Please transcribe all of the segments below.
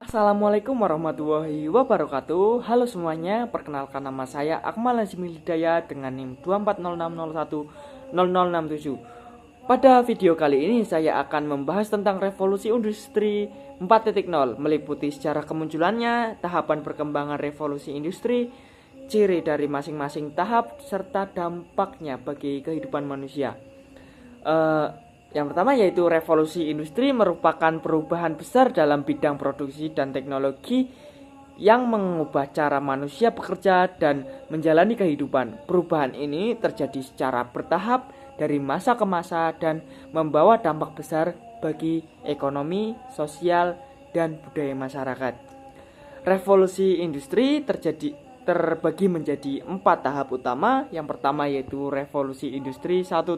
Assalamualaikum warahmatullahi wabarakatuh. Halo semuanya, perkenalkan nama saya Akmal Nazmi Hidayat dengan NIM 24060100067. Pada video kali ini saya akan membahas tentang revolusi industri 4.0, meliputi sejarah kemunculannya, tahapan perkembangan revolusi industri, ciri dari masing-masing tahap, serta dampaknya bagi kehidupan manusia. Yang pertama yaitu revolusi industri merupakan perubahan besar dalam bidang produksi dan teknologi yang mengubah cara manusia bekerja dan menjalani kehidupan. Perubahan ini terjadi secara bertahap dari masa ke masa dan membawa dampak besar bagi ekonomi, sosial, dan budaya masyarakat. Revolusi industri terbagi menjadi 4 tahap utama. Yang pertama yaitu revolusi industri 1.0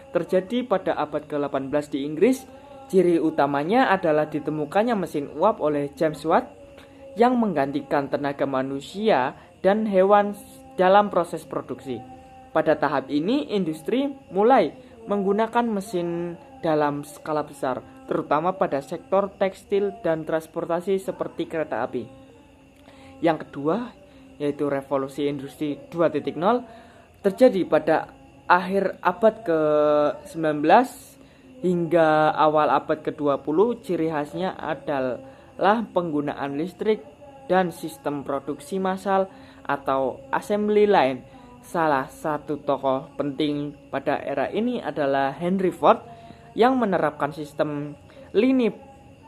terjadi pada abad ke-18 di Inggris. Ciri utamanya adalah ditemukannya mesin uap oleh James Watt yang menggantikan tenaga manusia dan hewan dalam proses produksi. Pada tahap ini, industri mulai menggunakan mesin dalam skala besar, terutama pada sektor tekstil dan transportasi seperti kereta api. Yang kedua, yaitu revolusi industri 2.0 terjadi pada akhir abad ke-19 hingga awal abad ke-20. Ciri khasnya adalah penggunaan listrik dan sistem produksi massal atau assembly line. Salah satu tokoh penting pada era ini adalah Henry Ford yang menerapkan sistem lini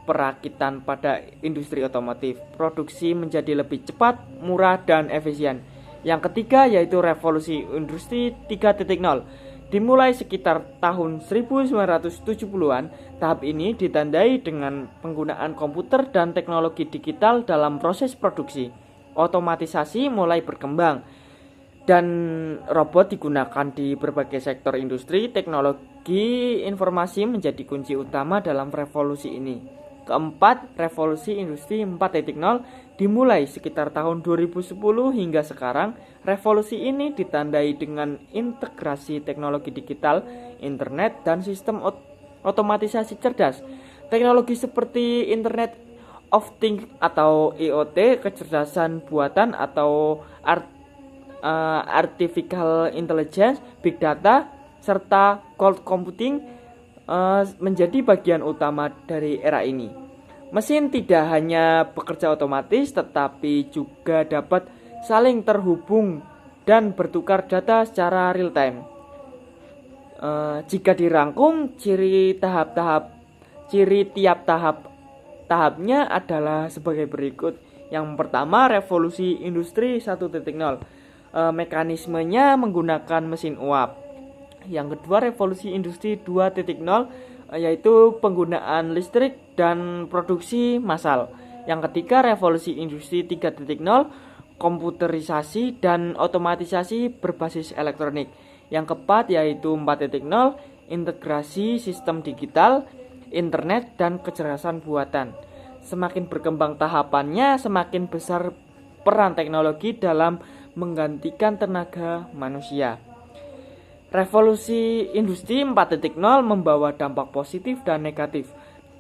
perakitan pada industri otomotif. Produksi menjadi lebih cepat, murah, dan efisien. Yang ketiga yaitu revolusi industri 3.0 dimulai sekitar tahun 1970-an. Tahap ini ditandai dengan penggunaan komputer dan teknologi digital dalam proses produksi. Otomatisasi mulai berkembang dan robot digunakan di berbagai sektor industri. Teknologi informasi menjadi kunci utama dalam revolusi ini. Keempat, revolusi industri 4.0 dimulai sekitar tahun 2010 hingga sekarang. Revolusi ini ditandai dengan integrasi teknologi digital, internet, dan sistem otomatisasi cerdas. Teknologi seperti Internet of Things atau IoT, kecerdasan buatan atau artificial intelligence, big data, serta cloud computing menjadi bagian utama dari era ini. Mesin tidak hanya bekerja otomatis, tetapi juga dapat saling terhubung dan bertukar data secara real time. Jika dirangkum, ciri tiap tahapnya adalah sebagai berikut. Yang pertama, revolusi industri 1.0. Mekanismenya menggunakan mesin uap. Yang kedua, revolusi industri 2.0 yaitu penggunaan listrik dan produksi massal. Yang ketiga, revolusi industri 3.0, komputerisasi dan otomatisasi berbasis elektronik. Yang keempat yaitu 4.0, integrasi sistem digital, internet, dan kecerdasan buatan. Semakin berkembang tahapannya, semakin besar peran teknologi dalam menggantikan tenaga manusia. Revolusi industri 4.0 membawa dampak positif dan negatif.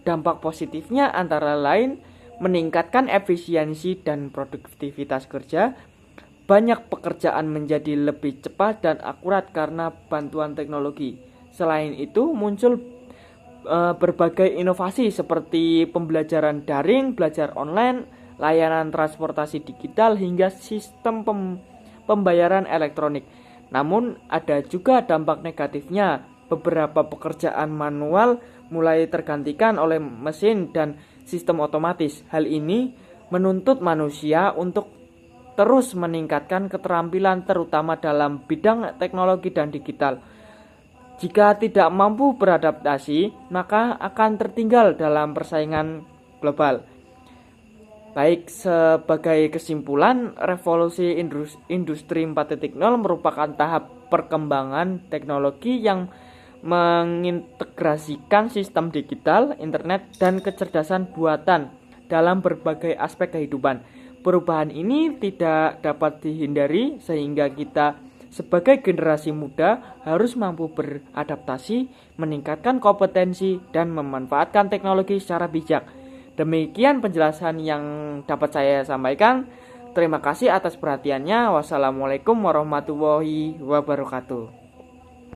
Dampak positifnya antara lain meningkatkan efisiensi dan produktivitas kerja. Banyak pekerjaan menjadi lebih cepat dan akurat karena bantuan teknologi. Selain itu muncul berbagai inovasi seperti pembelajaran daring, belajar online, layanan transportasi digital, hingga sistem pembayaran elektronik. Namun ada juga dampak negatifnya. Beberapa pekerjaan manual mulai tergantikan oleh mesin dan sistem otomatis. Hal ini menuntut manusia untuk terus meningkatkan keterampilan terutama dalam bidang teknologi dan digital. Jika tidak mampu beradaptasi, maka akan tertinggal dalam persaingan global. Baik, sebagai kesimpulan, revolusi industri 4.0 merupakan tahap perkembangan teknologi yang mengintegrasikan sistem digital, internet, dan kecerdasan buatan dalam berbagai aspek kehidupan. Perubahan ini tidak dapat dihindari sehingga kita sebagai generasi muda harus mampu beradaptasi, meningkatkan kompetensi, dan memanfaatkan teknologi secara bijak. Demikian penjelasan yang dapat saya sampaikan. Terima kasih atas perhatiannya. Wassalamualaikum warahmatullahi wabarakatuh.